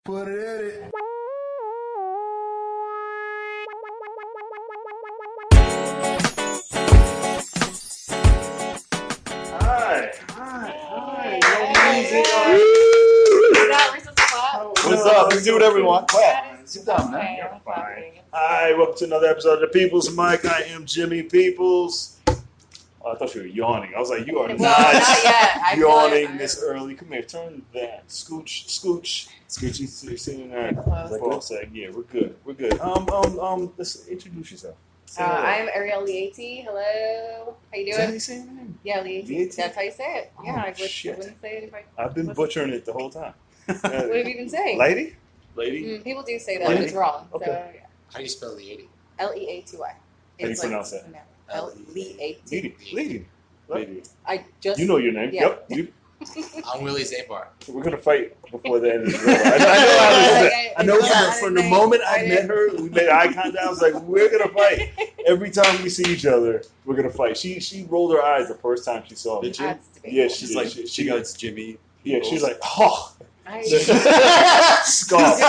Put it in it. What's up? Let's do whatever we want. Clap. Sit down, man. You're fine. Hi, welcome to another episode of the People's Mic. I am Jimmy Peoples. Oh, I thought you were yawning. I was like, you are Not not yet. yawning this early. Come here, turn that. Scooch. Scoochie. So you're sitting there. For a sec. Yeah, we're good. Let's introduce yourself. I'm Ariel Leaty. Hello. How you Is that how doing? you say your name? Yeah, Leaty. Leaty? That's how you say it. Yeah, I Shit. wouldn't say it if I. I've been butchering it the whole time. What have you been saying? Lady? People do say that, Lady? but it's wrong. Okay. So, yeah. How do you spell Leaty? Leaty. How do you pronounce that? Leaty. Lady. I just. You know your name. Yeah. Yep. I'm Willie Zabar. We're gonna fight before the end of the show. I know from the moment I met her, we made eye contact. I was like, we're gonna fight. Every time we see each other, we're gonna fight. She rolled her eyes the first time she saw me. Did she? Yeah, She's like, she goes, Jimmy. Yeah, she's like, oh. I Scoff.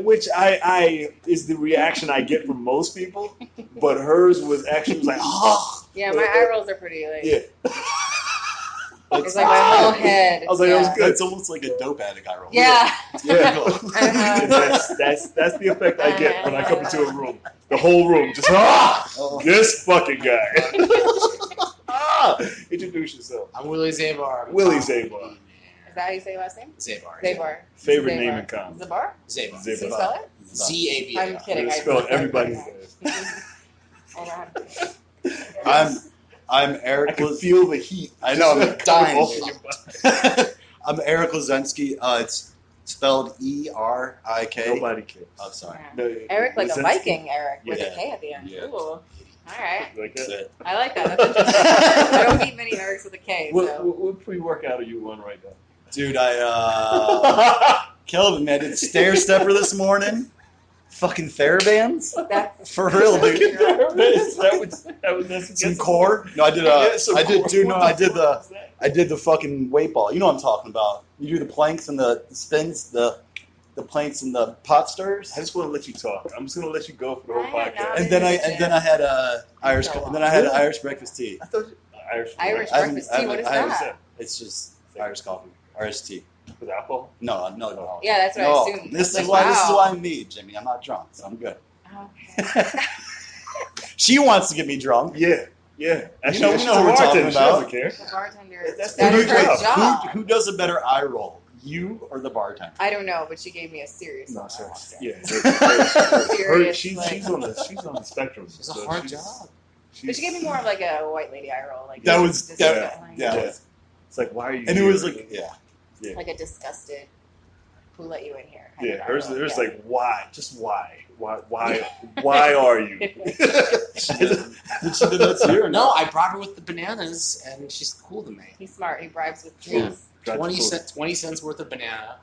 Which I is the reaction I get from most people, but hers was actually like, oh. yeah, my eye rolls are pretty. Like, Yeah. it's like my whole head. I was like, that was good. That's almost like a dope addict eye roll. Yeah. Yeah. Uh-huh. That's the effect I get when I come into a room. The whole room just this fucking guy. Introduce yourself. I'm Willie Zabar. Willie Zabar. Is that how you say your last name? Zabar. Zabar. Favorite Zabar. name in common. Zabar? Zabar. Do you spell it? Z-A-B-A-R. I'm kidding. I spell everybody. I know how to do it. I'm I Erik. can feel the heat. I know, I'm dying. Off of your body. I'm Erik Lazenski. It's spelled E-R-I-K. Nobody cares. Oh, sorry. Yeah. No, Erik, like Lazenski? a Viking Erik, with Yeah. a K at the end. Yeah. Ooh. All right. Like That's that? it. I like that. That's interesting. I don't meet many Eriks with a K. So. What pre-workout are you on right now? Dude, Kelvin, man, did stair stepper this morning. Fucking TheraBands? That's For real, dude. that was Some core? No, I did. I did the fucking weight ball. You know what I'm talking about. You do the planks and the spins, the planks and the pot stirs. I just want to let you talk. I'm just gonna let you go for the whole I have podcast. not And then I had Irish breakfast tea. I thought Irish I breakfast haven't- tea. What is I haven't that? It's just Irish coffee, Irish tea. with alcohol. No. Yeah, that's what I assumed. This I is was like, why wow. I'm me, Jimmy. I'm not drunk, so I'm good. Okay. She wants to get me drunk. Yeah. You know She's who a we're bartender. talking She doesn't about. care. The bartender. That's That the is her job. job. Who does a better eye roll, you or the bartender? I don't know, but she gave me a serious. No, sir. offer. Yeah. Serious, She's like- on the spectrum. It's a so hard job. But she gave me more of like a white lady eye roll. Like That was- just yeah, like, yeah. It's like, why are you? And it here? was like, yeah. like a disgusted. Who let you in here? kind Yeah, of eye hers roll, was yeah. like, why? Just why? Why are you? Did she do that to you or No, I brought her with the bananas, and she's cool to me. He's smart. He bribes with Yeah. treats. 20 cents worth of banana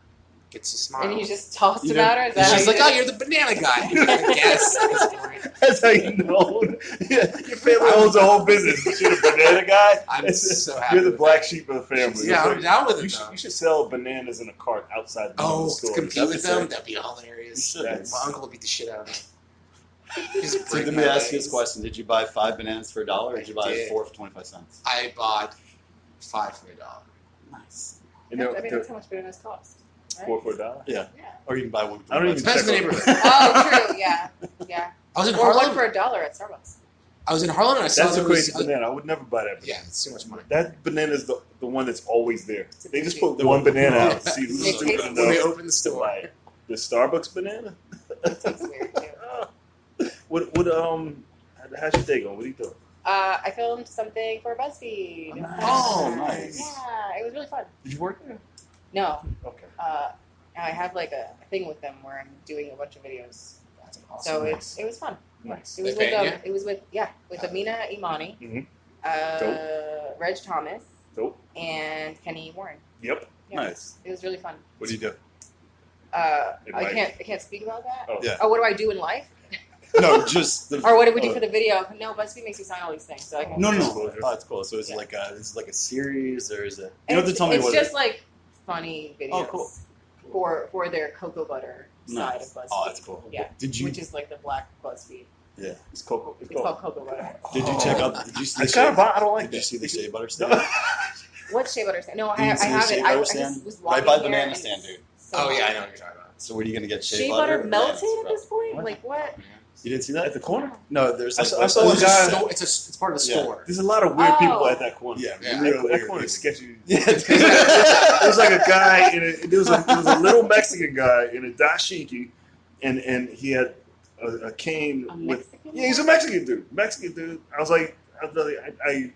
gets a smile. And you just tossed You him know, at her? Is that She's how like, you oh, did it? you're the banana guy. I guess at this point. That's how you know. Yeah, your family owns a whole business. But you're the banana guy. I'm It's- so happy You're the with black that. sheep of the family. Yeah, I'm down with You it, should, though. you should sell bananas in a cart outside the Oh, to store. compete with them? sick. That'd be hilarious. You should. My uncle would beat the shit out of me. He's So break let my me ask you legs. this question: did you buy 5 bananas for $1, or did you buy I did. 4 for 25 cents? I bought 5 for $1. Nice. You know, I mean, that's how much bananas cost. Right? $4 for $1. Yeah. Yeah. Or you can buy 1 for I don't even 25 Depends on the check neighborhood. Oh, true. Yeah. I was in Or one Harlem. for $1 at Starbucks. I was in Harlem and I saw That's a there was- crazy banana. I would never buy that banana. Yeah, it's too much money. That banana is the one that's always there. It's a They just big- put one banana out to see It who's tastes stupid weird. When they enough open the to store. buy it. The Starbucks banana? It tastes weird too. How's your day going? What are you doing? I filmed something for BuzzFeed. Oh, nice. Yeah, it was really fun. Did you work there? No, Okay. I have like a thing with them where I'm doing a bunch of videos. That's So awesome. it was fun. Nice. It was They with paying you? it was with Amina Imani, Mhm. Reg Thomas, Dope. and Kenny Warren. Yep. Yeah. Nice. It was really fun. What do you do? I Advice. can't speak about that. Oh. Yeah. Oh, what do I do in life? No, just the. Or what did we do for the video? No, BuzzFeed makes you sign all these things, so I can. No. Disclosure. Oh, that's cool. So is it Yeah. like a series or is it? You don't have to It's, tell me it's what. just like funny videos. Oh, cool. for their cocoa butter side of BuzzFeed. Oh, that's cool. Yeah. Did you? Which is like the black BuzzFeed. Yeah. It's cocoa. It's called cocoa butter. Did you check out? Did you see? I kind of. I don't like Did you that. see the shea butter stand? What shea butter stand? No, I Did you see the haven't. shea I butter just stand? was Right walking by the here banana and stand, dude. so- Oh yeah, I know what you're talking about. So what are you gonna get? Shea butter or melted bananas, at this point? What? Like what? You didn't see that At the corner? No, there's. I Like, saw a It's a guy. store. It's part of the Yeah. store. There's a lot of weird people Oh. at that corner. Yeah, Yeah. real That weird corner is people. sketchy. Yeah. It was like a guy there was a little Mexican guy in a dashiki, and he had a cane A with. Mexican? Yeah, he's a Mexican dude. I was like, I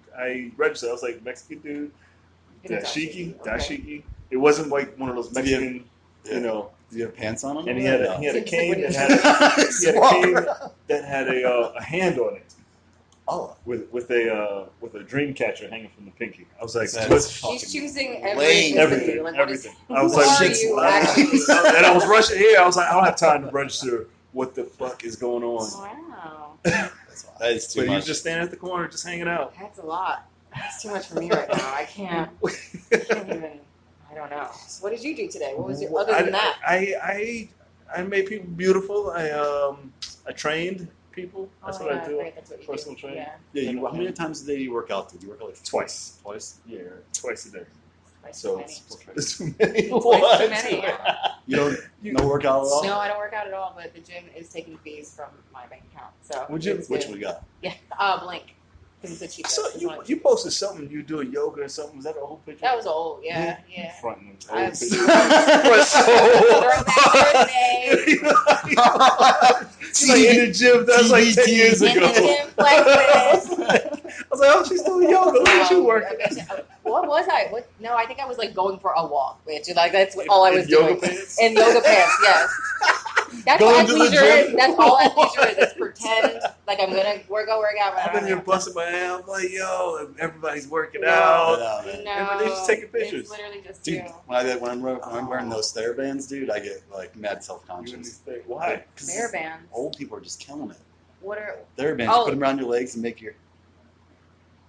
registered. I was like, Mexican dude, In a dashiki, okay. dashiki. It wasn't like one of those Mexican, Yeah. you know. Do you have pants on him? And he had a cane that had that had a hand on it Oh, with a dream catcher hanging from the pinky. I was like, That's what's fucking She's choosing lame. everything, Like, what is- everything. I was who like, are shit's you lame. actually? and I was rushing here. I was like, I don't have time to register. What the fuck is going on? Wow, that is too But you much. just standing at the corner, just hanging out. that's a lot. That's too much for me right now. I can't even. I don't know. So what did you do today? What was your other than that? I made people beautiful. I trained people. That's what I do. Right, that's what you Personal do. training. Yeah, Yeah, how many times a day do you work out? Dude? You work out like Twice. Twice? Yeah, twice a day. twice So too many. it's too many. Twice too many. Yeah. You don't no workout at all? No, I don't work out at all. But the gym is taking fees from my bank account. So Would you- it's Which good. one you got? Yeah, Blink. Because it's the cheapest. So It's one of the you posted something. You doing yoga or something? Was that a whole picture? That was old. Yeah, yeah. Fronting. I Old was- picture. Throwback Thursday. She's like in the gym. That was like 10 years In ago. the gym like this. I was like, oh, she's doing yoga. Look at you working. What was I? What? No, I think I was like going for a walk, bitch. Like that's what, all I was In yoga doing. pants? In yoga pants, yes. That's Going what to the athleisure gym? is. That's all athleisure is. It's pretend like I'm gonna work out. I've been here busting my ass. I'm like, yo, everybody's working No. out. No, Everybody's just taking pictures. It's literally just Dude, you. when I'm wearing those TheraBands, dude, I get like mad You and self-conscious. these things. Why? Hair bands. Old people are just killing it. What are? TheraBands, Oh. you put them around your legs and make your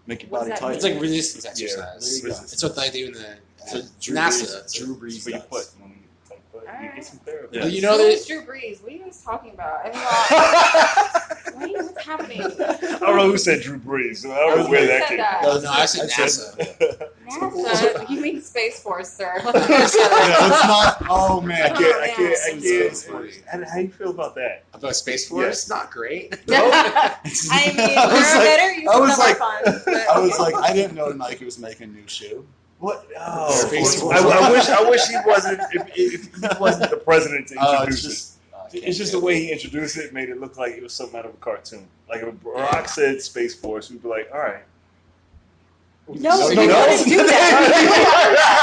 What's body that tight. It's like resistance There exercise. you go. It's what they do in the So Drew NASA. Brees- Drew Brees That's what you does. put. When you take foot, you Alright. get some therapy. Yeah. But you know Who that is Drew Brees? What are you guys talking about? What's happening? I don't know who said Drew Brees. I don't know where that Who came said that? from. No, I said NASA. NASA? You mean Space Force, sir? Yeah, it's not. Oh I man. can't. How do you feel about that? About Space Force, not great. I mean, I was we're like- better. You I was some are like- fun. But I was like, I didn't know Nike was making a new shoe. What? Oh, Space Force. I wish he wasn't. If he wasn't the president to It's introduce it. just. It's just the way he introduced it made it look like it was something out of a cartoon. Like if Barack said Space Force, we'd be like, all right. no, you couldn't do that.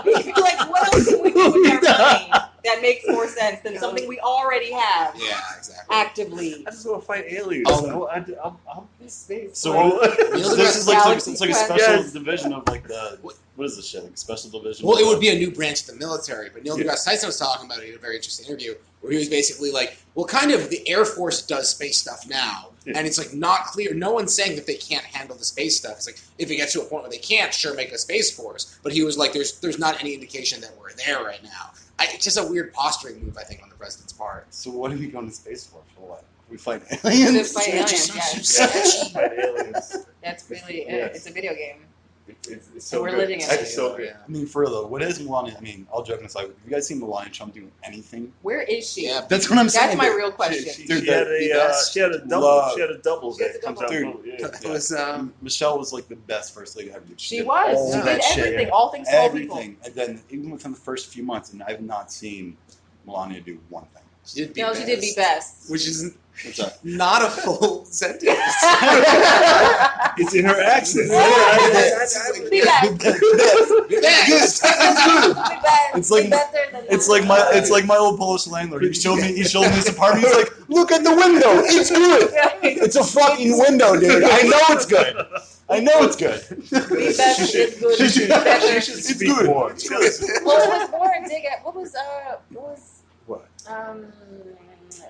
Like, what else can we do with our money that makes more sense than something we already have Yeah, exactly. actively? I just want to fight aliens. Oh. I'm Space So Force. this is like Galaxy it's like a Quest. special Yes. division of like the what is this shit? Like a special division. Well, of it would be a new branch of the military, but Neil Yeah. deGrasse Tyson was talking about it in a very interesting interview where he was basically like, well, kind of the Air Force does space stuff now, Yeah. and it's like not clear. No one's saying that they can't handle the space stuff. It's like if it gets to a point where they can't, sure, make a Space Force. But he was like, there's not any indication that we're there right now. It's just a weird posturing move, I think, on the president's part. So what are we going to space for? For what? We fight aliens. Just fight aliens, yeah, fight aliens. That's really Yes. It's a video game. It's So so we're good. living in It's it. so good. I mean, for real though, what is Melania? I mean, all joking aside, have you guys seen Melania Trump do anything? Where is she? Yeah, That's what I'm saying. That's my dude. real question. She Dude, had the a best she had a double. love. She had a double She has that a comes double. out. Dude. from- yeah. It was Michelle was like the best first lady ever. Dude. She did was. all She that did shit. everything. All things to all people. Everything. And then even within the first few months, and I've not seen Melania do one thing. she did be No, best, she did be best. which is What's that? not a full sentence. It's in her accent. Be best. Be best. Be best. It's like- Be better than It's like my old Polish landlord. He showed me his apartment. He's like, look at the window. It's good. It's a fucking window, dude. I know it's good. I know it's good. Be best She is good. she should- Be better. She should It's speak good. more. It's good. Well, it was more dig at what was What?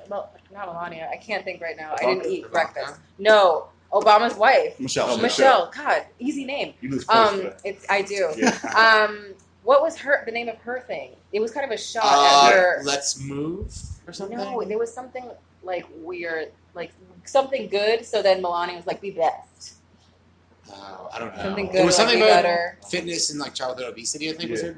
well, not Melania. I can't think right now. I Ivanka? didn't eat Ivanka? breakfast. No, Obama's wife, Michelle. Oh, Michelle. God, easy name. You lose points for that. I do. Yeah. What was the name of her thing? It was kind of a shot at her. Let's Move or something? No, there was something like weird, like something good. So then Melania was like, "Be best." I don't know. Something good. It was something like, about better. fitness and like childhood obesity. I think was her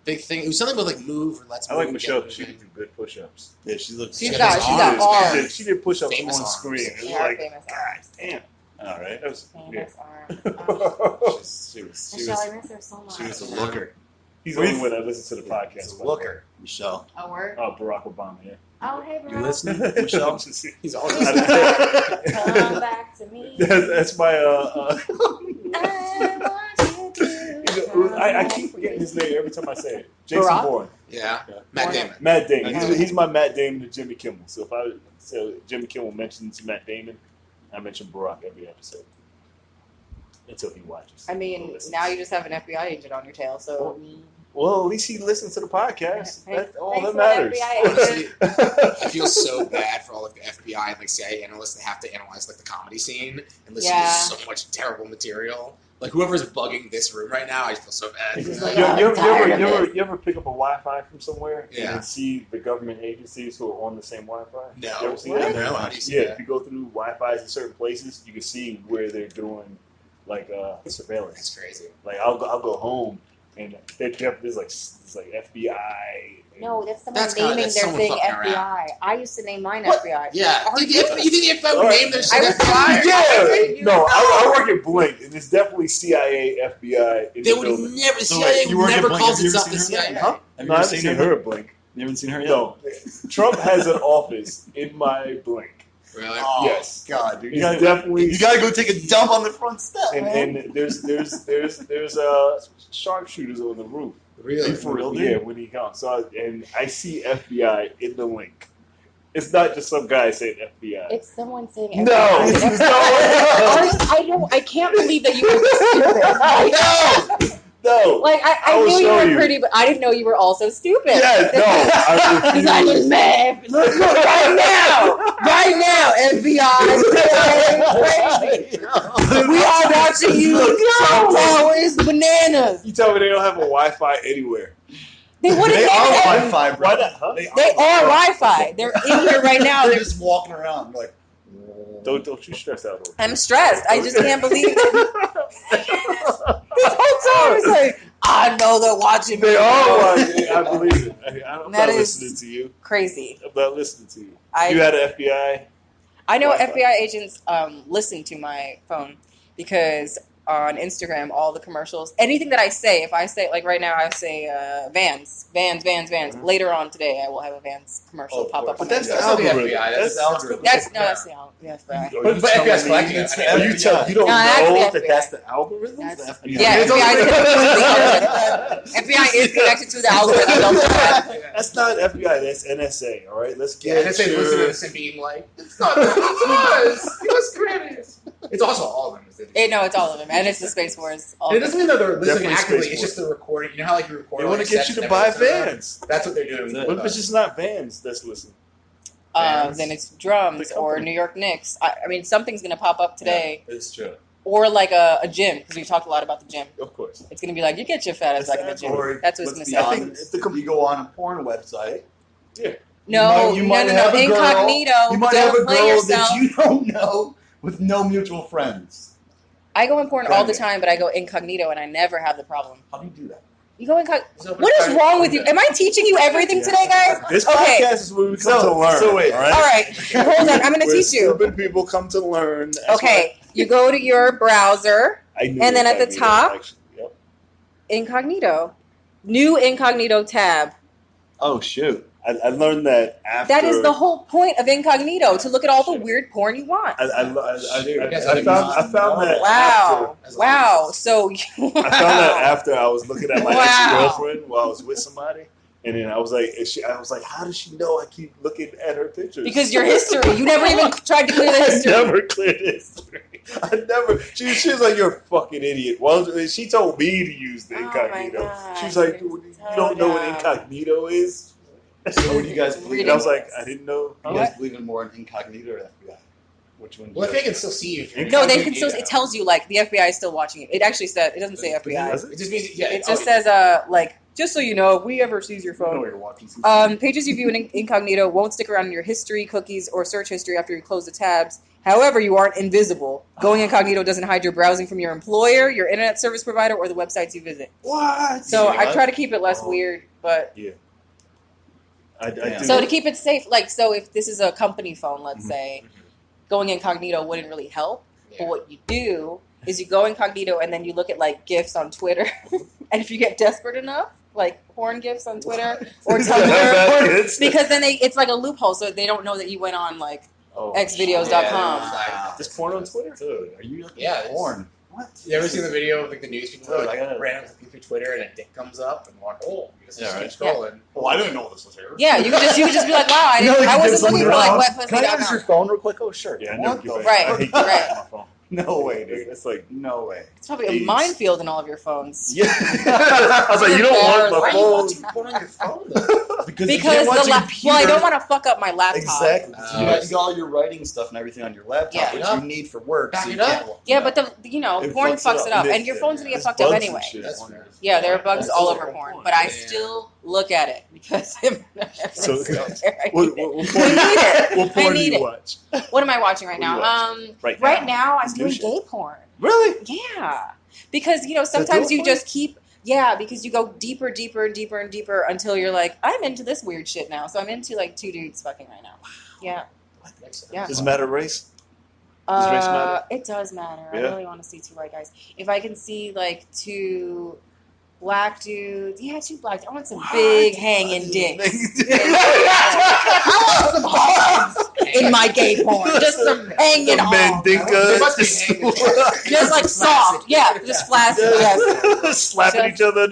big thing. It was something about like Move or Let's I Move. like Michelle. She can do good push-ups. Yeah, she looks. She's She got got arms. She did push-ups Famous on arms. screen. It was Yeah, like, famous God arms. damn. All right, that was Famous arms. She was. Michelle, I miss her so much. She was a looker. He's the only one that listens to the podcast. She's a looker, Michelle. A word? Oh, Barack Obama, yeah. Oh, hey, bro. You listening, Michelle? He's always Come back to me. That's my I want you to come I back keep to forgetting me. his name every time I say it. Jason Barack? Bourne. yeah. Yeah. Matt Damon. Matt Damon. Okay. He's my Matt Damon to Jimmy Kimmel. So if I say Jimmy Kimmel mentions Matt Damon, I mention Barack every episode until he watches. I mean, now you just have an FBI agent on your tail, so. Well, at least he listens to the podcast. Hey, That's all thanks that matters. for the I feel so bad for all like the FBI and like CIA analysts that have to analyze like the comedy scene and listen Yeah. to so much terrible material. Like whoever's bugging this room right now, I just feel so bad. He's for like, them. I'm tired of it. You ever pick up a Wi-Fi from somewhere Yeah. and see the government agencies who are on the same Wi-Fi? No. You ever see What? that? No, how do you see Yeah, that? if you go through Wi-Fi's in certain places, you can see where they're doing like surveillance. That's crazy. Like I'll go home and there's like FBI. and- No, that's someone That's kinda- naming that's their someone thing fucking FBI. I used to name mine What? FBI. Yeah. Are Dude, you? you think the FBI would Alright. name their I shit was- FBI? Yeah, no, I work at Blink, and it's definitely CIA, FBI in They the would building. never. So CIA wait, you work at never Blink. calls Have you ever itself the seen her CIA. then? Huh? Have you No, I ever haven't seen seen her? her at Blink. You haven't seen her yet? No, Trump has an office in my Blink. Really? Oh, Yes. God, dude. He's definitely. You gotta go take a dump on the front step. And there's sharpshooters on the roof. Really? For real, dude? Yeah, when he comes. So I see FBI in the link. It's not just some guy saying FBI. It's someone saying No, FBI. it's I can't believe that you were stupid. No. Like, I I will knew you show were you. pretty, but I didn't know you were also stupid. Yeah, no. I Because I was mad. Look, right now. Right now, FBI. Crazy. We are watching you. Trump Tower is bananas. You tell me they don't have a Wi-Fi anywhere. They wouldn't They even are have. Wi-Fi, bro. Why not? Huh? They are Wi-Fi. They're in here right now. They're They're, just walking around like. Don't you stress out over it. I'm stressed. I just can't believe it. This whole time it's like, I know they're watching me. They are watching. I believe it. I'm That not is listening to you. Crazy. I'm not listening to you. I You had an FBI. I know Wi-Fi. FBI agents listen to my phone because on Instagram, all the commercials, anything that I say, if I say, like right now, I say Vans. Mhm. Later on today, I will have a Vans commercial Oh, of pop up course. on But that's my the That's Instagram. the algorithm. FBI. That's the algorithm. That's the FBI. Are But you FBI's telling collecting me- it. Are you you don't No, that's know the that that's the algorithm? That's- The FBI. Yeah, It's FBI is algorithm. FBI is connected to the algorithm. That's not FBI. That's NSA. All right, let's Yeah, get and they listen to this and being like, it's not us. Give us credit. It's also all of them. No, it's all of them, and it's the Space Force. All And it of doesn't them. mean that they're listening Definitely actively. Space It's Force. just the recording. You know how like you record. They want to get you to buy Vans. That's what they're doing. That's it. What if it's just not Vans that's listening? Then it's drums The or company. New York Knicks. I mean, something's gonna pop up today, It's true. or like a gym because we talked a lot about the gym. Of course. It's gonna be like you get your fat ass back in the gym. Or That's what it's let's gonna be say. honest, if you go on a porn website, No, you might have a girl- incognito. you might Don't have a play girl yourself. that you don't know with no mutual friends. I go in porn all the Okay. time, but I go incognito, and I never have the problem. How do you do that? You go incognito. What is wrong with you? Am I teaching you everything Yeah. today, guys? This Okay. podcast is where we come to learn. so wait. all All right? right, hold on. I'm gonna Where teach you. Stupid people come to learn. That's Okay, you go to your browser, why I knew And then at the incognito, top- actually. Yep. incognito, new incognito tab. Oh shoot! I learned that after. That is the whole point of incognito, to look at all the weird porn you want. I Yes, found that. Wow. As Wow. always. So I found that after I was looking at my Wow. ex-girlfriend while I was with somebody, and then I was like, how does she know I keep looking at her pictures? because your history, you never even tried to clear the I history. never cleared history. I never. She was like, "You're a fucking idiot." Well, she told me to use the Oh my incognito. God, She was like, you're "You so don't know what dumb. incognito is." So what do you guys believe? And I was like, "I didn't know." Do you guys believe in more in incognito or FBI? Which one? do Well, you if they guys- can still see you. if you're No, they can still. incognito. It tells you like the FBI is still watching you. It actually said. It doesn't say FBI. Does It just means yeah. It just says like Just so you know, if we ever seize your I know phone, you're watching some pages you view in incognito won't stick around in your history, cookies, or search history after you close the tabs. However, you aren't invisible. Going incognito doesn't hide your browsing from your employer, your internet service provider, or the websites you visit. What? So Yeah, I try to keep it less weird, but... Yeah. I do. So to keep it safe, so if this is a company phone, let's say, going incognito wouldn't really help. Yeah. But what you do is you go incognito and then you look at GIFs on Twitter. And if you get desperate enough, porn GIFs on Twitter or Tumblr, because then it's like a loophole, so they don't know that you went on xvideos.com. There's porn on Twitter? Dude, are you looking Yeah, at porn? What? You ever seen the video of the news people Dude, I gotta- random through Twitter and a dick comes up and you just Yeah, right. keep scrolling. Oh, I didn't know this was here. Yeah, you could just be like, wow, I wasn't looking for Can I use your wetpussy.com. phone real quick? Oh, sure. Yeah, I What never the get Right, I hate right. on my phone. No way, dude. It's like, No way. It's probably a AIDS. minefield in all of your phones. yeah. I was like, you don't want Why my are you phone. watching porn on your phone though? Because Because you can't watch a I computer. don't want to fuck up my laptop. Exactly. Oh, You got all your writing stuff and everything on your laptop, Yeah. which you need for work. Back so you it up. can't, Yeah, but It porn fucks it up, It- and your phone's gonna get there's fucked up bugs and anyway. shit. That's fair. Yeah, there are bugs That's all also over porn. porn, but I Yeah. still look at it because So, I What need porn it. do you- I need it. what porn I do need you it. watch? What am I watching right What are now? you Right now I'm It's doing new shit. gay porn. Really? Yeah, because Is sometimes that you porn? just keep. Yeah, because you go deeper and deeper until you're like, I'm into this weird shit now. So I'm into two dudes fucking right now. Yeah. Yeah. Does it matter race? Does race matter? It does matter. I Yeah. really want to see two white guys. If I can see two black dudes, two black dudes. I want some big hanging dicks. I want some arms in my gay porn. Just some hanging arms. Mandinka. must be hanging. Just soft. Yeah, just flaccid. Yes. Slapping each other.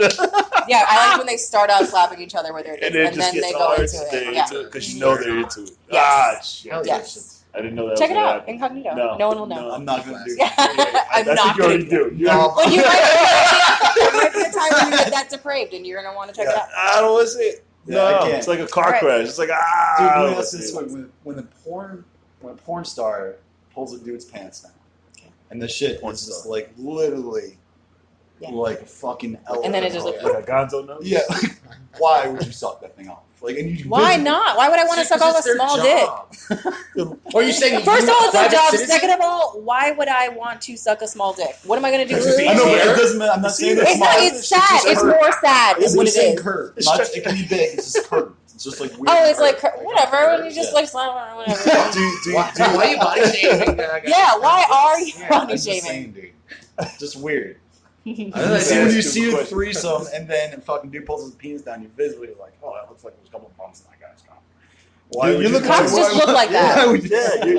Yeah, I like when they start out slapping each other with their dicks And and, it just then gets they go hard into it. Yeah. because you know they're into it. Yes. Ah, shit. Hell Yes. I didn't know that. Check was it gonna out, happen. incognito. No. No one will know. I'm not going to do Yeah. that. I'm I not think you already gonna do. No. But you there might be a time when you're that depraved and you're gonna want to check it out. I don't want to see it. Yeah, I No, can't. it's like a car Right. crash. It's like Dude, I let don't me wanna ask see this it. way: when a porn star pulls a dude's pants down, and the shit Porn is just star. like literally Yeah. like a fucking elephant. And then it just looks- Like a Gonzo nose. Yeah. Like, why would you suck that thing off? Like, and you Why not? Why would I want to suck off a small dick? Or you saying First of all, it's a private job. citizen? Second of all, why would I want to suck a small dick? What am I gonna do? Because I know, but Hair? it doesn't matter. I'm not saying it's It's small. not. It's sad. It's more sad. Is what it is. Curve. Not, it can be big. It's just curved. It's just like weird. Oh, it's like curve. whatever. When you just Yeah. slap or whatever. Why are you body shaming? Yeah. Why are you I'm body just shaming? saying, dude. Just weird. I don't You know, see, yeah, when you that's a see good a question. threesome and then a fucking dude pulls his penis down, you visually like, oh, that looks like there's a couple of bumps in that guy's cock. Why would you look Cocks just look like that. Why would you?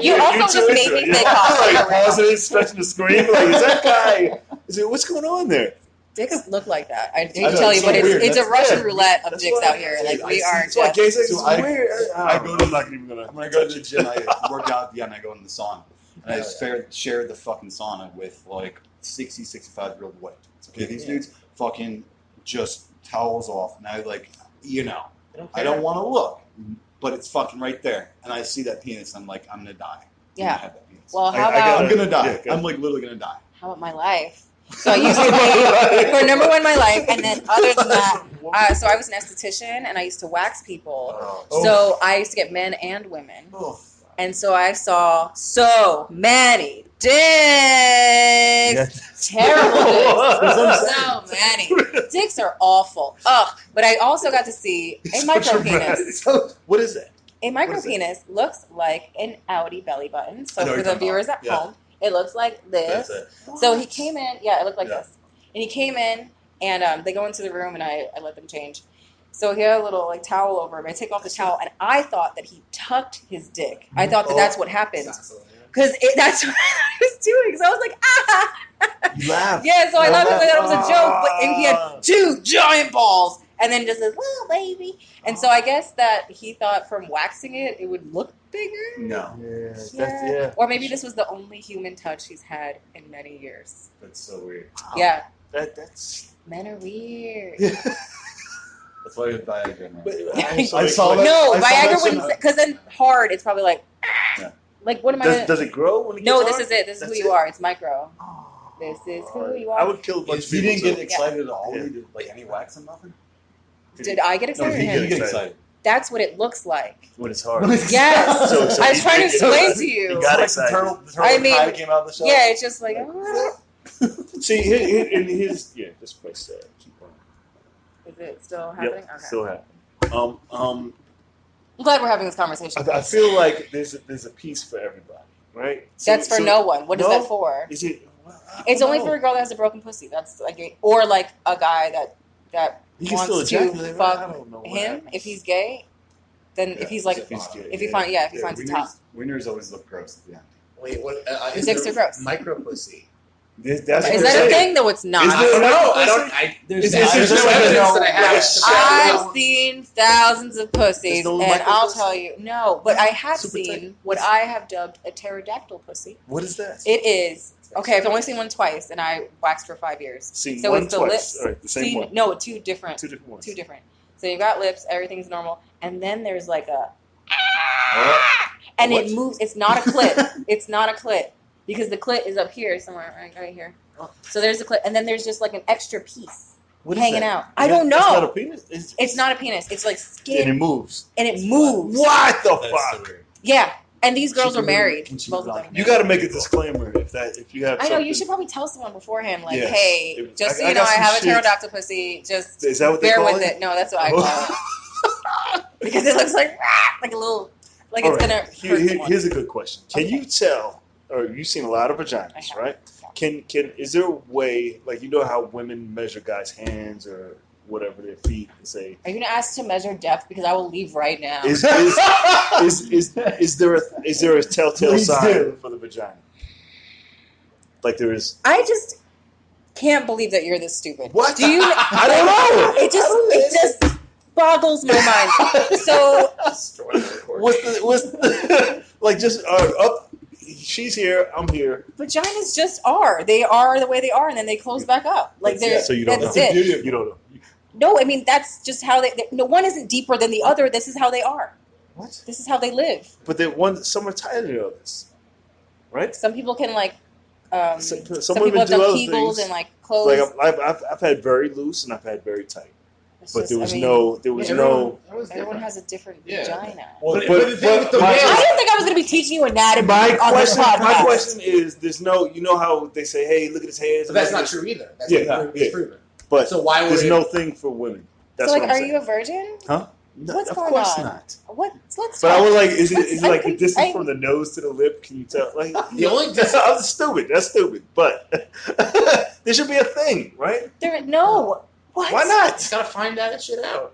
Yeah, You also just made me say cock. Like pausing it, stretching the screen. Like, is that guy? Is it? What's going on there? Dicks look like that. I hate I to know, tell it's you, so but weird. it's a That's- Russian yeah. roulette of That's dicks why- out here. Like we are That's why just. gay sex is So I- weird. I go to- I'm not even gonna. When I go to the gym, I work out, and I go in the sauna. And I share the fucking sauna with like 60, 65-year-old white. Okay, these dudes fucking just towels off. And I like, I don't want to look, but it's fucking right there. And I see that penis. I'm like, I'm going to die. Yeah. I'm gonna have that penis. Well, how I gotta- I'm going to die. Yeah, good. I'm like literally going to die. How about my life? So I used to be for number one my life, and then other than that, so I was an esthetician and I used to wax people. Oh. So I used to get men and women, Oh. and so I saw so many dicks, terrible dicks, so many dicks are awful. Ugh. But I also got to see a micro penis. What is that? A micro What is it? penis looks like an Audi belly button. So I know for what the you're talking viewers at about. home, it looks like this. That's it. So he came in, it looked like Yeah. this. And he came in, and they go into the room, and I let them change. So he had a little towel over him. I take off the towel, and I thought that he tucked his dick. I thought that that's what happened. Because that's what I was doing. So I was like, ah! You laugh. Yeah, so I thought that was a joke. But and he Ah. had two giant balls, and then just says, well, baby. And so I guess that he thought from waxing it, it would look bigger. No. Yeah, that's, Yeah. yeah. Or maybe this was the only human touch he's had in many years. That's so weird. Yeah. That's. Men are weird. That's why it's Viagra now. But I saw that. No, I saw Viagra that wouldn't, shit. because then hard, it's probably like, Yeah. like what am I Does, gonna? does it grow when it No, gets this hard? is it. This is That's who you it? are. It's micro. This is who you are. I would kill a bunch of You people. didn't get too. excited at all? Yeah. Like any wax and nothing? Did I get excited? he or him? get excited. That's what it looks like. When it's hard. Yes. So I was trying to explain to you. He got excited. The turtle kind of came out of the shell. Yeah, it's just like. See, his this place keep on. Is it still happening? Yep, Okay. still happening. I'm glad we're having this conversation. I feel like there's a piece for everybody, right? That's for no one. What is that for? Is it? It's only for a girl that has a broken pussy. That's like, or like a guy that He can wants still to ejaculate, fuck I don't know what him happens. if he's gay. Then if he's like, if he's gay, if he finds a top. Wieners always look gross at the end. Wait, what? Dicks are gross. Micro pussy. That's Is that a thing? No, it's not. Is I there- don't know. I Is don't. there- There's is there no like a evidence no- that I have. like a I've seen thousands of pussies, no and micro I'll pussy? tell you, no. But I have Super seen tight. what I have dubbed a pterodactyl pussy. What is that? It is okay. I've only seen one twice, and I waxed for 5 years. Seen So one it's the twice. lips. All right, the same Seen- one. No, two different. Two different ones. Two different. So you've got lips, everything's normal, and then there's like a, and What? it moves. It's not a clit. It's not a clit because the clit is up here somewhere, right here. So there's a clit, and then there's just like an extra piece What is hanging that? out. I don't That's not a know. penis. It's not a penis. It's like And skin, it moves. and it moves. What the That's fuck? so weird. Yeah, and these girls She are can really- married. can she Both of rock them. it? You got to make a disclaimer if you have. I know. something. You should probably tell someone beforehand, like, Yes. hey, If- just so I you know, got I some have a shit. pterodactyl pussy. Just Is that what they bear call with it? it. No, that's what I call it. Because it looks like a little, like All it's right. gonna hurt someone. Here's a good question. Can Okay. you tell, or you've seen a lot of I vaginas, have. right? Yeah. Can is there a way, like, you know how women measure guys' hands or whatever, their feet, and say, Are you gonna ask to measure depth? Because I will leave right now. is there a telltale Please sign do. for the vagina? Like there is. I just can't believe that you're this stupid. What? Do you? I don't know. It just boggles my mind. So What's the like just up? She's here. I'm here. vaginas just are. They are the way they are, and then they close back up. Like That's they're. it. So you don't that's know. it. You don't know. No, I mean that's just how they. No one isn't deeper than the other. This is how they are. What? This is how they live. But some are tighter than others, right? Some people can like. Some Some women people have do done other Kegels things. and like clothes. Like I've had very loose and I've had very tight, It's but just- there was I mean, no. Everyone has a different Yeah. vagina. Well, But the thing with the my- I male- didn't think I was going to be teaching you anatomy My on this question, podcast. my question is: there's no, you know how they say, "Hey, look at his hands." But that's look at not his-" true either. That's Yeah, not yeah. proven. But So why would there's it? no thing for women. That's So like, what I'm are saying. you a virgin? Huh? No, What's of going course on? not. What? Let's But talk. I was like, is it I'm like the conf- distance I- from the nose to the lip? Can you tell? Like The only dis- I'm stupid. That's stupid. But there should be a thing, right? No. What? Why You not? just gotta find that shit out.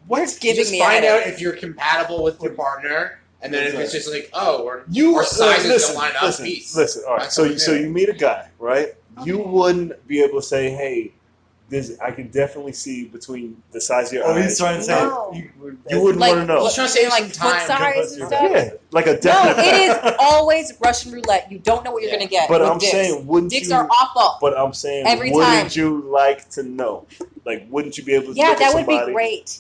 You're You giving just me find a out headache. if you're compatible with your partner, and then if it's just like, oh, our sizes listen, don't line up. Listen, Peace. listen. All right. That's So what you we so do. you meet a guy, right? You Okay. wouldn't be able to say, "Hey, this I can definitely see between the size of your Oh, eyes." he's trying to say No. You wouldn't Like, want to know. He's trying to save like some foot time. size and stuff. Yeah, like a No, definite. it is always Russian roulette. You don't know what you're Yeah. going to get. But with I'm dicks. saying, wouldn't Dicks you? are awful. But I'm saying, Every wouldn't time. you like to know? Like, wouldn't you be able to? Yeah, look that at would be somebody? great.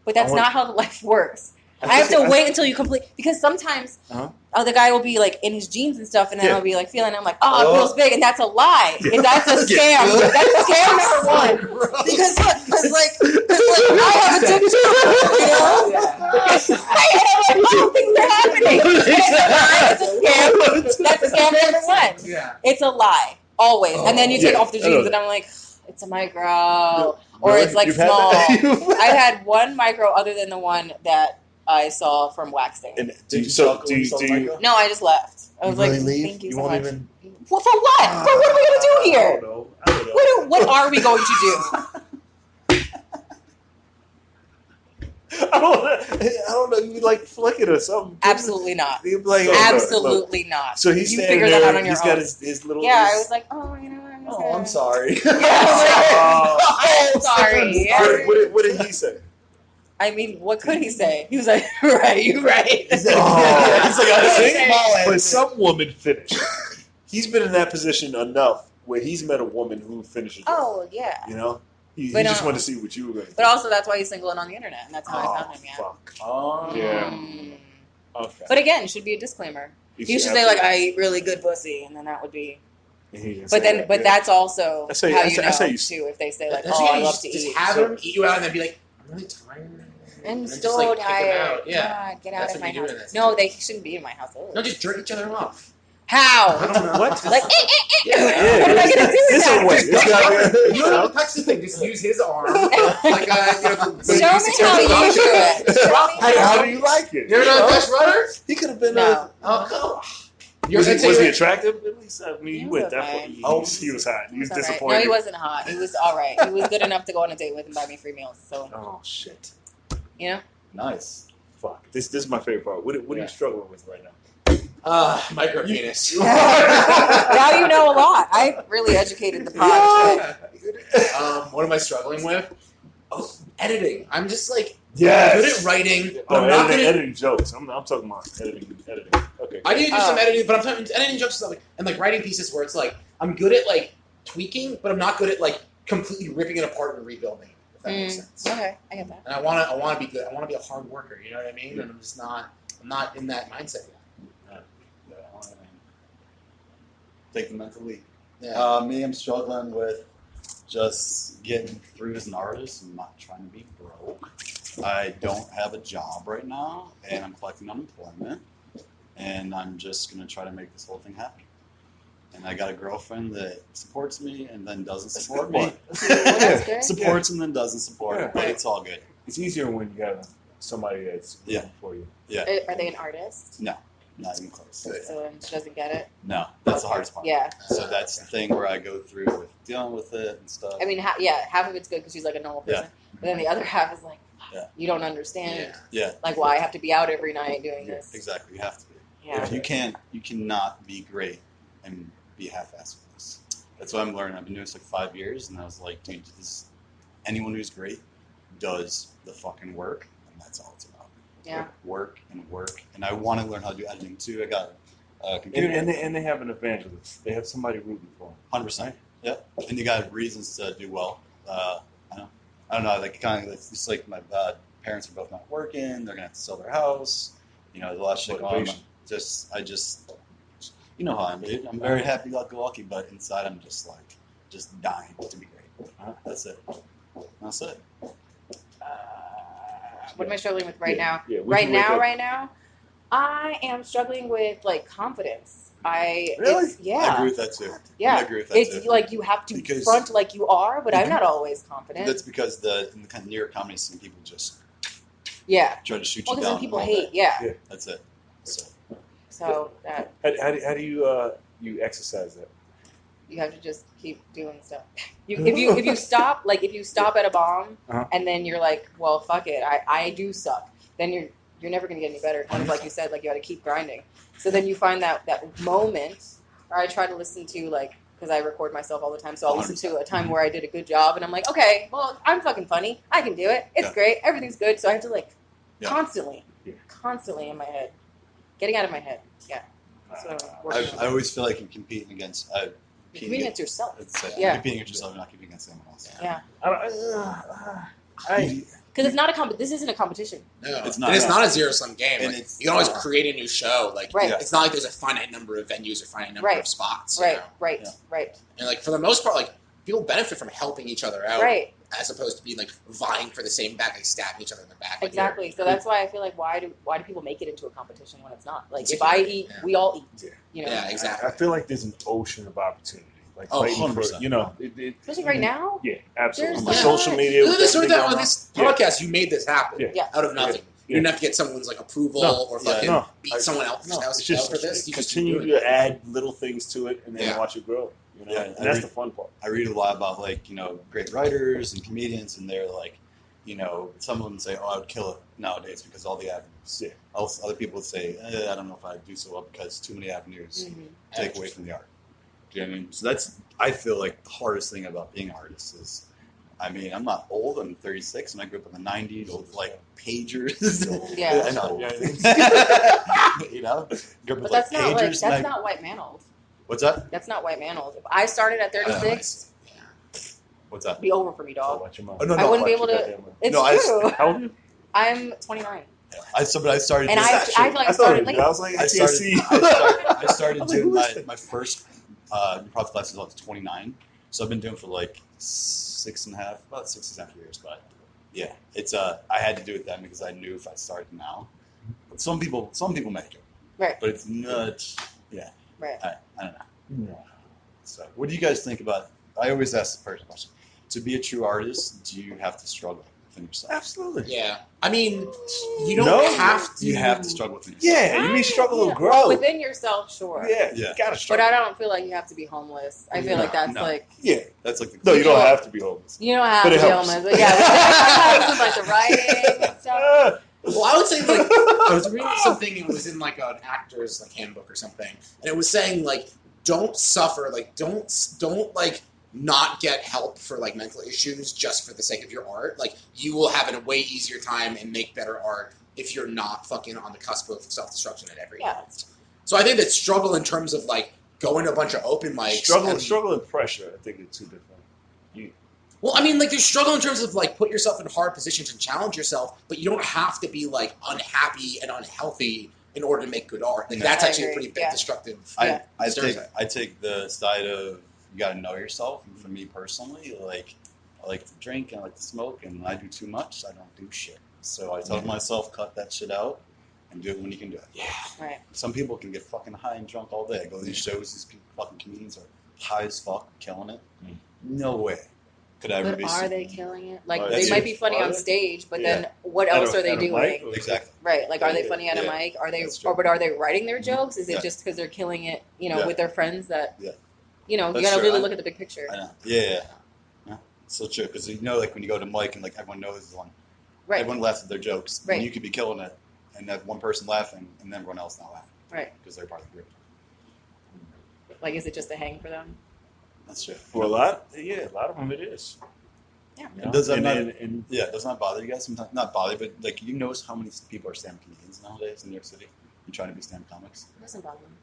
But that's I want- not how the life works. I have to wait until you complete, because sometimes Uh-huh. the guy will be like in his jeans and stuff, and then Yeah. I'll be like feeling. I'm like, oh, it feels big, and that's a lie. Yeah. That's a scam. Yeah. That's scam number one. Because like I have a dick too, you know. And I'm like, oh, things are happening. It's a scam. That's a scam number one. Yeah. It's a lie always, and then you take Yeah, off the I know jeans, that. and I'm like, it's a micro, or Really? it's like You've had small. that? I had one micro other than the one that I saw from waxing. And Did you suck do when you you saw do the you, micro? No, I just left. I was you really like, leave? thank you, You so won't much. even. Well, for what? For what are we going to do I here? don't know. I don't know. What are we going to do? I don't know. You like flick it or something. Absolutely not. You'd be like, So- hey, look, Absolutely not. So he's You standing figure that there. out on your He's got own. his little. Yeah, I his- was like, oh, you know what? I'm just Oh, I'm gonna- sorry. Yeah, I was Oh. like, I'm sorry. Yeah. What did he say? I mean, what could he say? He was like, right, you're right. He's like, Oh. he's like, I think small But ass. some woman finished. He's been in that position enough where he's met a woman who finishes. Oh, yeah. You know, he But, just wanted to see what you were going to do. But also, that's why he's single and on the internet, and that's how I found him, yeah. Fuck. Oh. Yeah. Mm. Okay. But again, should be a disclaimer. You should say, like, I eat really good pussy, and then that would be... But then, but that's also That's how how you- you know, that's how you- too, if they say, like, That's oh, I you love just, to just eat. have So- him eat you out and then be like, I'm really tired. I'm just, so like, kick 'em tired. out. Yeah. God, get out That's of what my you do house. in this No, situation. they shouldn't be in my house. Ugh. No, just jerk each other off. How? I don't know. What? Like, Yeah. what am I gonna do with This that? a way. It's got You know the Paxton thing. Just use his arm. Like, Show me how you do it. Show me How do you like it? You're not a best runner? He could have been No. Was he attractive? At least I mean, He you was went that far. okay. He was hot. He was All right. disappointed. No, he wasn't hot. He was all right. He was good enough to go on a date with and buy me free meals. So, Oh shit! you know. Nice. Fuck. This is my favorite part. What are you struggling with right now? Micro penis. Now you know a lot. I really educated the pod. What am I struggling with? Oh, editing. I'm just like Yes. good at writing, but I'm not good at editing jokes. I'm talking about editing. Okay. I need to do some editing, but I'm talking editing jokes and stuff, and like writing pieces where it's like I'm good at like tweaking, but I'm not good at like completely ripping it apart and rebuilding. If that makes sense. Okay, I get that. And I want to be good. I want to be a hard worker. You know what I mean? And I'm just not. I'm not in that mindset yet. Take the mental leap. Yeah. Me, I'm struggling with just getting through as an artist and not trying to be broke. I don't have a job right now, and I'm collecting unemployment, and I'm just going to try to make this whole thing happen. And I got a girlfriend that supports me and then doesn't support me. That's good. Supports and then doesn't support, but it's all good. It's easier when you have somebody that's rooting for you. Yeah. Are they an artist? No, not even close. So she doesn't get it? No, that's the hardest part. Yeah. So that's the thing where I go through with dealing with it and stuff. I mean, half of it's good because she's like a normal person. But then the other half is like, you don't understand. Yeah. Like, why I have to be out every night doing this. Exactly. You have to be. Yeah. If you cannot be great and be half-assed with this. That's what I'm learning. I've been doing this like 5 years, and I was like, dude, anyone who's great does the fucking work, and that's all it's about. Yeah. Work. And I want to learn how to do editing too. I got a computer. And they have an evangelist. They have somebody rooting for them. 100%. Yep. And you got reasons to do well. I don't know. Like kind of, it's like my parents are both not working. They're gonna have to sell their house. You know, there's a lot of shit going on. You know how I'm, dude. I'm very happy-go-lucky, but inside I'm just dying to be great. That's it. What am I struggling with right now? Yeah, right now, I am struggling with like confidence. Really? I agree with that too. Yeah. I agree with that it's too. like you have to front like you are, but I'm not always confident. That's because in the kind of New York comedy scene, people just try to shoot you down. Because people hate. Yeah. That's it. So that. How do you exercise that? You have to just keep doing stuff. If you stop at a bomb and then you're like, well, fuck it, I do suck. Then you're never gonna get any better. Kind of like you said, like you got to keep grinding. So then you find that moment. Or I try to listen to because I record myself all the time, so I'll listen to a time where I did a good job, and I'm like, okay, well, I'm fucking funny. I can do it. It's great. Everything's good. So I have to constantly in my head, getting out of my head. Yeah. That's what I'm working on. I always feel like you're competing against. Competing against yourself. Competing against yourself, not competing against anyone else. Yeah. Because it's not this isn't a competition. No, it's not. And it's not a zero-sum game. And you can always create a new show. It's not like there's a finite number of venues or finite number of spots. Right. And for the most part, people benefit from helping each other out. Right. As opposed to being vying for the same back, stabbing each other in the back. Exactly. So that's why I feel like why do people make it into a competition when it's not? Like if I eat, we all eat. You know? Yeah, exactly. I feel like there's an ocean of opportunity. Like 100%. Especially right now. Yeah, absolutely. There's social media. Look at this. On this podcast, you made this happen out of nothing. Yeah. You didn't have to get someone's approval or fucking beat someone else's house. It's just for this. You continue to add little things to it and then watch it grow. You know? And that's the fun part. I read a lot about great writers and comedians, and they're like, some of them say, "Oh, I would kill it nowadays because all the avenues." Yeah. Other people would say, "I don't know if I'd do so well because too many avenues take away from the art." Do you know what I mean? So I feel like the hardest thing about being an artist is, I'm not old. I'm 36, and I grew up in the '90s with pagers. Yeah. I know. Grew up with But that's pagers. that's not white man old. What's that? That's not white man old. If I started at 36, What's that? it'd be over for me, dog. Oh, no, I wouldn't be able to. It's true. How old are you? I'm 29. I started. And I started. I was like, I started doing my first improv classes when I was 29. So I've been doing it for about 6.5 years. But Yeah, it's I had to do it then because I knew if I started now, some people make it, Right. but it's not. Yeah, Right. I don't know. No. So, what do you guys think about? I always ask the first question: to be a true artist, do you have to struggle within yourself? Absolutely. Yeah. I mean, you don't No. have to. You have to struggle within yourself. Yeah, you mean struggle to grow. Well, within yourself, sure. Yeah, Yeah. you gotta But struggle. I don't feel like you have to be homeless. I feel like that's No. like Yeah. That's like the No, you don't know- have to be homeless. you don't have But to it be helps. homeless. But yeah, it helps with like the writing and stuff. Well, I would say like I was reading something. It was in like an actor's like handbook or something, and it was saying like don't suffer, like don't like not get help for like mental issues just for the sake of your art. Like you will have a way easier time and make better art if you're not fucking on the cusp of self-destruction at every Yeah. moment. So I think that struggle in terms of like going to a bunch of open mics. Struggle and pressure, I think, are two different. Well, I mean, like, there's struggle in terms of, like, put yourself in hard positions and challenge yourself, but you don't have to be, like, unhappy and unhealthy in order to make good art. Like, No. that's I actually a agree, pretty big yeah. destructive I stereotype. take the side of you got to know yourself. And for me personally, like I like to drink and I like to smoke, and when I do too much, I don't do shit. So I tell myself, cut that shit out and do it when you can do it. Yeah. Right. Some people can get fucking high and drunk all day. I go to these shows, these fucking comedians are high as fuck, killing it. No way could I ever But be. are they killing it? Like Are they they? might be funny Are on they? stage, but Yeah. then what At else a- are they at a mic? doing? Exactly. Right. Like, are they Yeah. funny on a Yeah. mic? Are they? That's true. Or but are they writing their jokes? Is it Yeah. just because they're killing it? You know, Yeah. with their friends that. Yeah. You know, you That's gotta true. really I- look at the big picture. I know. Yeah. So true. Because you know, like when you go to Mike and like everyone knows the one, Right. everyone laughs at their jokes. Right. And you could be killing it and have one person laughing and everyone else not laughing. Right. Because they're part of the group. Like, is it just a hang for them? That's true. Well, a lot of them it is. Yeah. You know? Does that and, not- and Yeah, does not bother you guys sometimes? Not bother, but like you notice how many people are stand-up comedians nowadays in New York City? You trying to be stand-up comics? It doesn't bother me.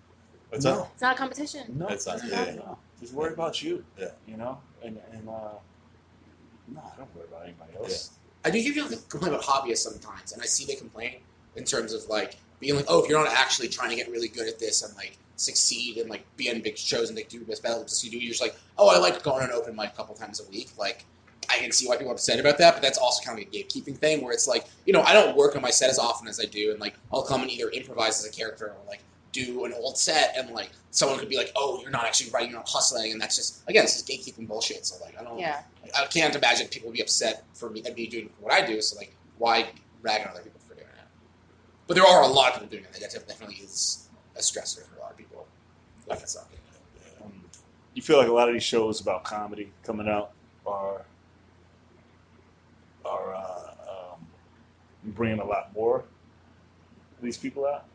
What's No. up? It's not a competition. no, It's not. Yeah. Yeah. no, just worry about you. Yeah. You know, and no, I don't worry about anybody else. I do hear people complain about hobbyists sometimes, and I see they complain in terms of, like, being like, oh, if you're not actually trying to get really good at this and, like, succeed and, like, be on big shows and, like, do as best as you do, you're just like, oh, I like going on an open mic a couple times a week. Like, I can see why people are upset about that, but that's also kind of a gatekeeping thing where it's like, you know, I don't work on my set as often as I do, and like I'll come and either improvise as a character or like do an old set, and like someone could be like, oh, you're not actually writing, you're not hustling, and that's just, again, it's just gatekeeping bullshit. So like, Yeah. I can't imagine people would be upset for me and me doing what I do. So like, why rag on other people for doing it? But there are a lot of people doing it. That definitely is a stressor for a lot of people. Like it's not. You feel like a lot of these shows about comedy coming out are bringing a lot more of these people out.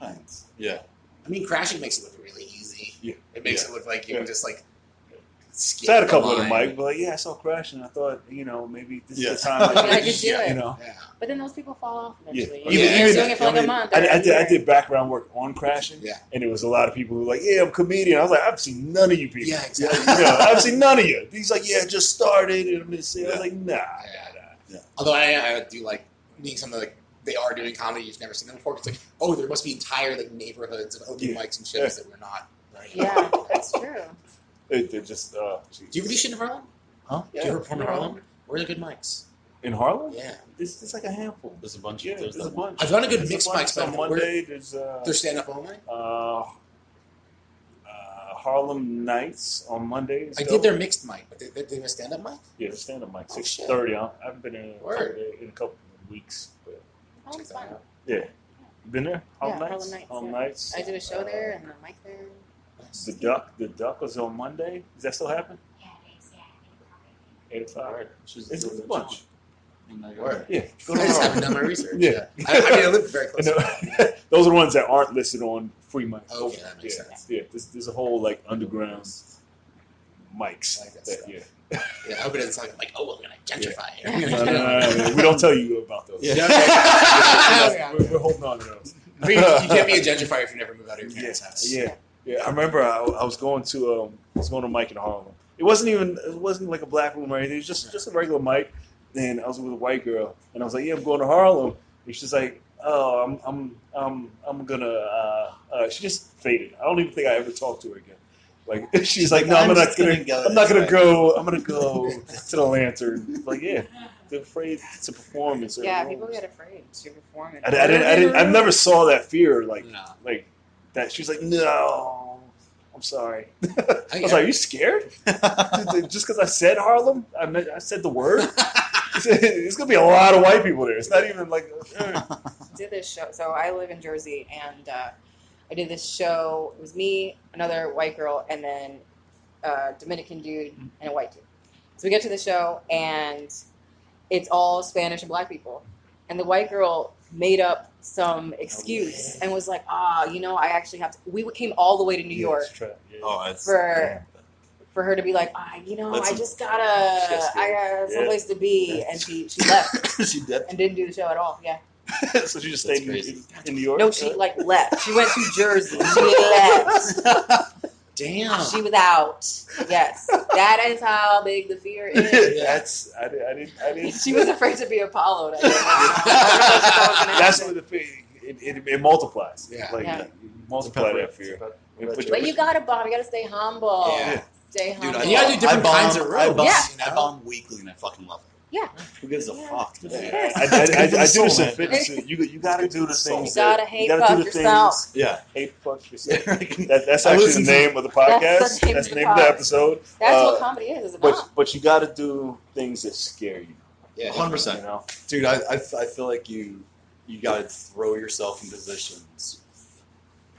Thanks. Yeah. I mean, crashing makes it look really easy. Yeah. It makes Yeah. it look like you Yeah. can just like skip So I had a the couple of line. them, Mike, but like, yeah, I saw Crashing. I thought, you know, maybe this Yeah. is the time I I could do it. You know, Yeah. But then those people fall off eventually. Yeah. You're Even- doing it for like I a mean, month. I did background work on Crashing, Yeah. and it was a lot of people who were like, yeah, I'm a comedian. I was like, I've seen none of you people. Yeah, exactly. You know, I've seen none of you. He's like, yeah, I just started, and I'm gonna say, I was like, nah. Although I do like meeting some of like they are doing comedy you've never seen them before. It's like, oh, there must be entire like neighborhoods of open Yeah. mics and shows that we're not. Right? Yeah, that's true. They're just, Do you ever do shit in Harlem? Huh? Do you ever perform in Yeah. Harlem? Where are the good mics? In Harlem? Yeah. It's like a handful. There's a bunch. Yeah, there's a bunch. I've done a good There's mixed bunch mics, but on Monday. There's They're stand up only. Harlem Nights on Mondays. I did their mixed mic, but they were stand up mic. Yeah, stand up mic, Oh, shit. 6:30. I haven't been in Word. in a couple of weeks. But Oh, it's fun. yeah, you been there? Harlem Yeah, Nights. Harlem Nights, Harlem yeah. Nights. I did a show there and a mic there. The Duck was on Monday. Does that still happen? Yeah, it is. Yeah. 8 o'clock. Alright. It's a bunch. Word. Yeah, go I to just Harlem. haven't done my research. Yeah. I mean, I live very close. And, those are the ones that aren't listed on free mics. Okay, that makes yeah, sense. Yeah, there's a whole like underground mics. I like that that, stuff. yeah. Yeah, I hope it isn't like, oh, we're gonna gentrify it. No, we don't tell you about those. Yeah, Yeah, we're holding on to those. I mean, you can't be a gentrifier if you never move out of your parents' house. Yeah. I remember I was going to a mic in Harlem. It wasn't like a black room or anything. It was just a regular mic. And I was with a white girl, and I was like, "Yeah, I'm going to Harlem." And she's like, "Oh, I'm gonna." She just faded. I don't even think I ever talked to her again. Like she's like, no, I'm not gonna go. I'm gonna go to the Lantern. Like, yeah, they're afraid to perform in certain roles. People get afraid to perform. I never saw that fear like No. like that. She's like, no, I'm sorry. I was like, are you scared? Just because I said Harlem, I said the word. There's gonna be a lot of white people there. It's not even like. Did this show? So I live in Jersey, and I did this show. It was me, another white girl, and then a Dominican dude and a white dude. So we get to the show, and it's all Spanish and black people. And the white girl made up some excuse and was like, I actually have to. We came all the way to New York for her to be like, I just I got someplace to be. And she left. She did. And didn't do the show at all. Yeah. So she just stayed in New York? No, she left. She went to Jersey. She left. Damn. She was out. Yes. That is how big the fear is. I didn't. She was afraid to be Apollo. That's what the fear. It multiplies. Yeah. You multiply that fear. But you gotta bomb. You gotta stay humble. Yeah. Stay humble. You gotta do different kinds of I rooms. bomb, I bomb weekly and I fucking love it. Yeah. Who gives a fuck? Yeah. I do this in fitness. You gotta do the things. You gotta hate fuck yourself. Yeah. Hate fuck yourself. That's actually the name of the podcast. That's the name of the episode. That's what comedy is about. But you gotta do things that scare you. Yeah, 100%. You know? Dude, I feel like you gotta throw yourself in positions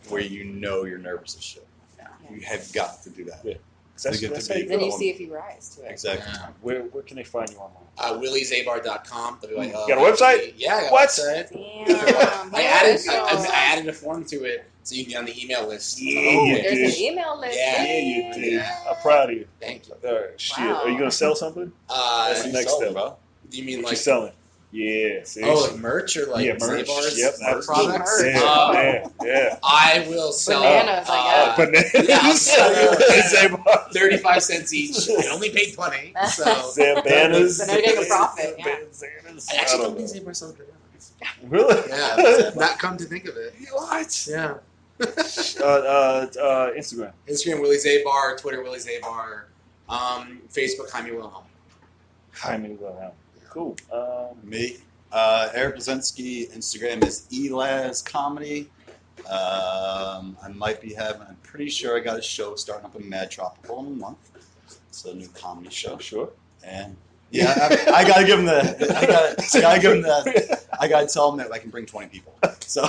where you're nervous as shit. Yeah. You have got to do that. Yeah. That's how you then you see if you rise to it. Exactly. Yeah. Where can they find you online? WillieZabar.com. You got a website? Yeah, I got What? a website. Damn. I added a form to it so you can get on the email list. Yeah, There's an email list. Yeah, you did. Yeah. I'm proud of you. Thank you. Shit. Wow. Are you gonna sell something? That's the next step, bro. Do you mean What like you selling? Yeah. See? like merch or like merch. Zabar's Yep. products? Merch. Yeah. I will sell Bananas, I guess. Bananas. Yeah, I'll sell you Zabar. 35 cents each. I only paid 20. So Zabanas. So now you're getting a profit, yeah. Zabanas. I actually don't don't know. think Zabar sells bananas. Really? Yeah, not come to think of it. What? Yeah. Instagram. Instagram Willie Zabar, Twitter Willie Zabar, Facebook Jaime Wilhelm. Jaime Wilhelm. Cool. Me. Erik Lazenski. Instagram is elazcomedy. I'm pretty sure I got a show starting up in Mad Tropical in a month. It's a new comedy show. Sure. And yeah, I gotta give him I gotta tell him that I can bring 20 people. So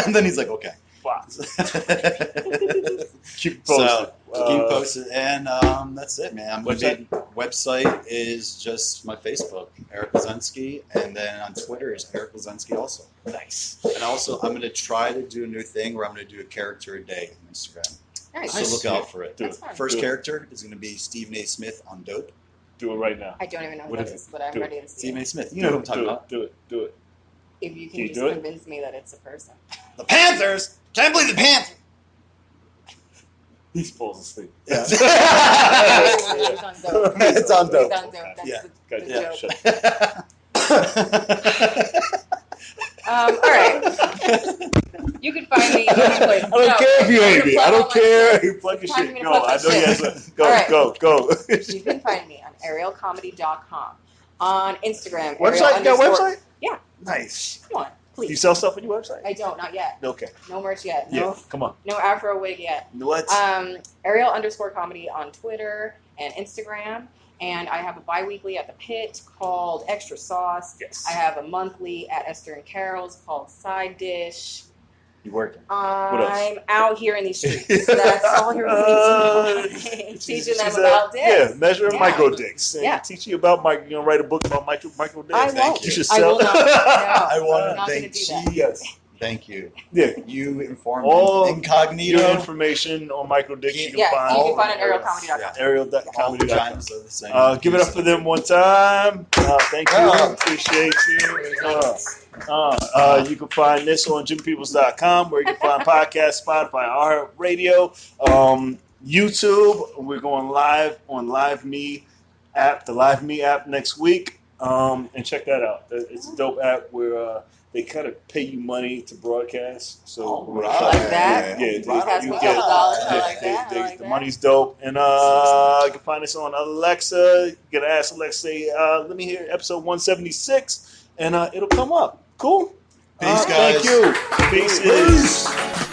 and then he's like, okay. Wow. Keep posted. So, keep posted, and that's it, man. Website is just my Facebook, Erik Lazenski, and then on Twitter is Erik Lazenski also. Nice. And also, I'm going to try to do a new thing where I'm going to do a character a day on Instagram. Nice. So look out for it. That's fun. First character is going to be Stephen A. Smith on Dope. Do it right now. I don't even know who What that is is, but I'm Do it. ready to see Stephen it. A. Smith. You know who I'm talking about. Do it. If you Can you can do it? just convince me that it's a person. The Panthers! Can't believe the Panthers! He falls asleep. Yeah. It's on dope. It's on Dope. It's on dope. That's Yeah. the Yeah. joke. All right. You can find me any place. I don't care if you hate me. I don't care. You plug your Time shit. to Go. plug I my know you shit. guys. All right. Go. You can find me on arielcomedy.com. On Instagram. Website? You got a website? Yeah. Nice. Come on, Do you please. sell stuff on your website? I don't, not yet. Okay. No merch yet. Yeah. No, Come on. no Afro wig yet. What? Ariel_comedy on Twitter and Instagram. And I have a bi-weekly at The Pit called Extra Sauce. Yes. I have a monthly at Esther and Carol's called Side Dish. You working? I'm out here in these streets. That's all you're really teaching She's them about dicks. Yeah, measuring Yeah. micro dicks. And Yeah. teach you about micro. You're gonna write a book about micro dicks. I won't. You should I sell. will not. No, I want I'm to not going thank to do that. Yes. Thank you. Yeah. You informed All me. Incognito. Your information on micro dicks. You can Yes, find you can find it all at arielcomedy.com. Yeah. Ariel.com. All vaginas are the same. Give it up for them one time. Thank you. Appreciate you. You can find this on JimPeoples.com, where you can find podcasts, Spotify, iHeartRadio, YouTube. We're going live on Live Me app, the Live Me app next week. And check that out. It's a dope app where they kind of pay you money to broadcast. So right. Like that? Yeah, You pass me a couple dollars. I like that. I like the that. money's dope. And you can find us on Alexa. You can ask Alexa, let me hear episode 176, and it'll come up. Cool? Peace, guys. Thank you. Peace.